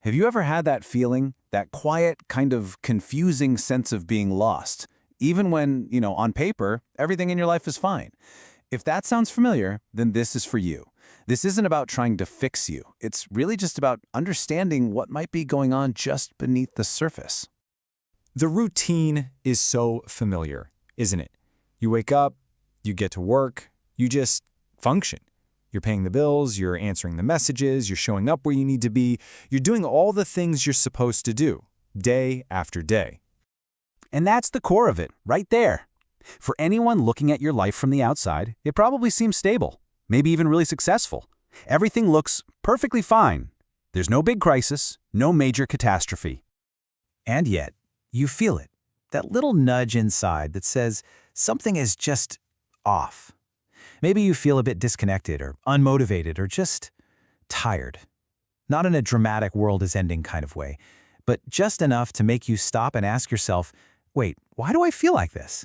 Have you ever had that feeling, that quiet, kind of confusing sense of being lost, even when, on paper, everything in your life is fine? If that sounds familiar, then this is for you. This isn't about trying to fix you. It's really just about understanding what might be going on just beneath the surface. The routine is so familiar, isn't it? You wake up, you get to work, you just function. You're paying the bills, you're answering the messages, you're showing up where you need to be, you're doing all the things you're supposed to do, day after day. And that's the core of it, right there. For anyone looking at your life from the outside, it probably seems stable, maybe even really successful. Everything looks perfectly fine. There's no big crisis, no major catastrophe. And yet, you feel it, that little nudge inside that says something is just off. Maybe you feel a bit disconnected or unmotivated or just tired. Not in a dramatic world is ending kind of way, but just enough to make you stop and ask yourself, wait, why do I feel like this?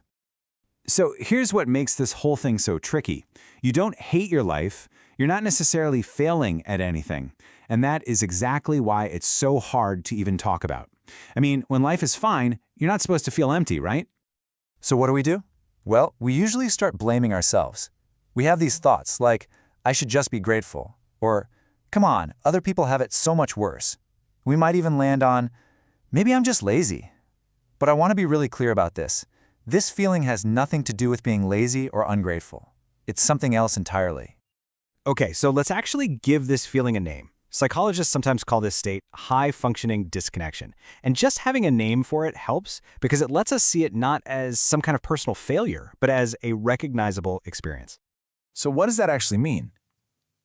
So here's what makes this whole thing so tricky. You don't hate your life. You're not necessarily failing at anything. And that is exactly why it's so hard to even talk about. I mean, when life is fine, you're not supposed to feel empty, right? So what do? Well, we usually start blaming ourselves. We have these thoughts like, I should just be grateful, or, come on, other people have it so much worse. We might even land on, maybe I'm just lazy. But I want to be really clear about this. This feeling has nothing to do with being lazy or ungrateful. It's something else entirely. Okay, so let's actually give this feeling a name. Psychologists sometimes call this state high-functioning disconnection. And just having a name for it helps because it lets us see it not as some kind of personal failure, but as a recognizable experience. So what does that actually mean?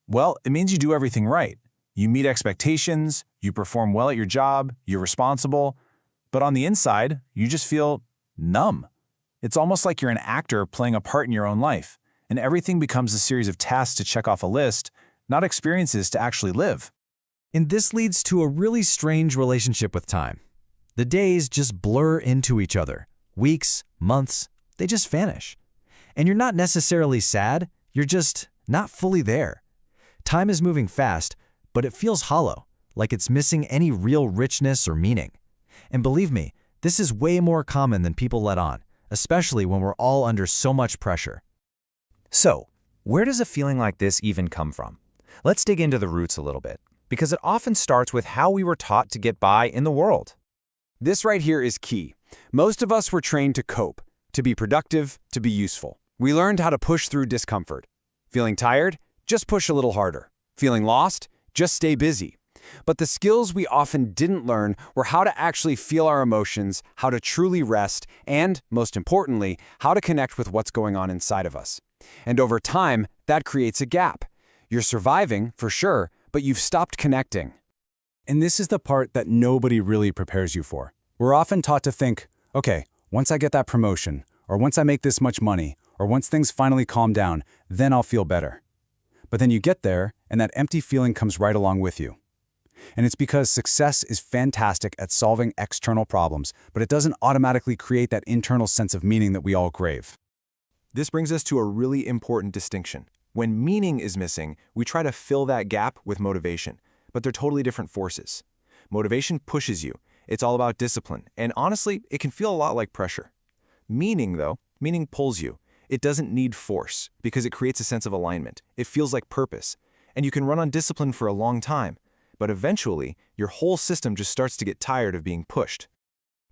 Well, it means you do everything right. You meet expectations, you perform well at your job, you're responsible, but on the inside, you just feel numb. It's almost like you're an actor playing a part in your own life, and everything becomes a series of tasks to check off a list, not experiences to actually live. And this leads to a really strange relationship with time. The days just blur into each other. Weeks, months, they just vanish. And you're not necessarily sad, you're just not fully there. Time is moving fast, but it feels hollow, like it's missing any real richness or meaning. And believe me, this is way more common than people let on, especially when we're all under so much pressure. So, where does a feeling like this even come from? Let's dig into the roots a little bit, because it often starts with how we were taught to get by in the world. This right here is key. Most of us were trained to cope, to be productive, to be useful. We learned how to push through discomfort. Feeling tired? Just push a little harder. Feeling lost? Just stay busy. But the skills we often didn't learn were how to actually feel our emotions, how to truly rest, and, most importantly, how to connect with what's going on inside of us. And over time, that creates a gap. You're surviving, for sure, but you've stopped connecting. And this is the part that nobody really prepares you for. We're often taught to think, okay, once I get that promotion, or once I make this much money, or once things finally calm down, then I'll feel better. But then you get there, and that empty feeling comes right along with you. And it's because success is fantastic at solving external problems, but it doesn't automatically create that internal sense of meaning that we all crave. This brings us to a really important distinction. When meaning is missing, we try to fill that gap with motivation, but they're totally different forces. Motivation pushes you. It's all about discipline, and honestly, it can feel a lot like pressure. Meaning pulls you. It doesn't need force because it creates a sense of alignment. It feels like purpose, and you can run on discipline for a long time, but eventually, your whole system just starts to get tired of being pushed.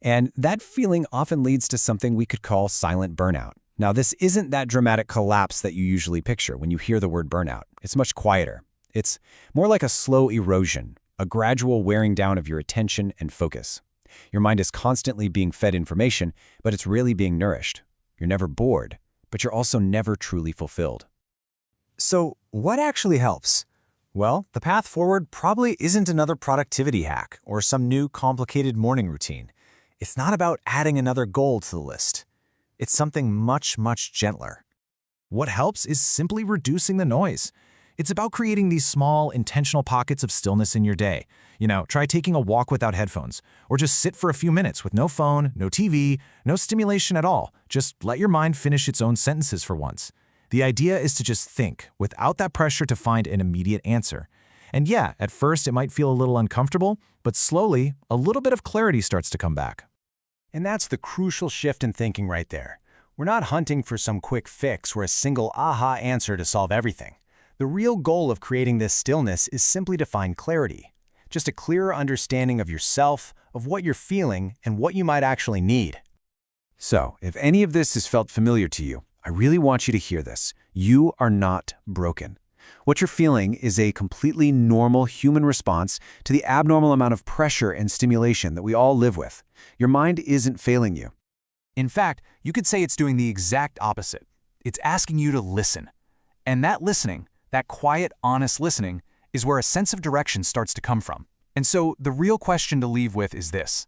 And that feeling often leads to something we could call silent burnout. Now, this isn't that dramatic collapse that you usually picture when you hear the word burnout. It's much quieter. It's more like a slow erosion, a gradual wearing down of your attention and focus. Your mind is constantly being fed information, but it's really being nourished. You're never bored, but you're also never truly fulfilled. So, what actually helps? Well, the path forward probably isn't another productivity hack or some new complicated morning routine. It's not about adding another goal to the list. It's something much, much gentler. What helps is simply reducing the noise. It's about creating these small, intentional pockets of stillness in your day. Try taking a walk without headphones, or just sit for a few minutes with no phone, no TV, no stimulation at all. Just let your mind finish its own sentences for once. The idea is to just think, without that pressure to find an immediate answer. And yeah, at first it might feel a little uncomfortable, but slowly, a little bit of clarity starts to come back. And that's the crucial shift in thinking right there. We're not hunting for some quick fix or a single aha answer to solve everything. The real goal of creating this stillness is simply to find clarity. Just a clearer understanding of yourself, of what you're feeling, and what you might actually need. So, if any of this has felt familiar to you, I really want you to hear this. You are not broken. What you're feeling is a completely normal human response to the abnormal amount of pressure and stimulation that we all live with. Your mind isn't failing you. In fact, you could say it's doing the exact opposite. It's asking you to listen. And that listening, that quiet, honest listening, is where a sense of direction starts to come from. And so the real question to leave with is this.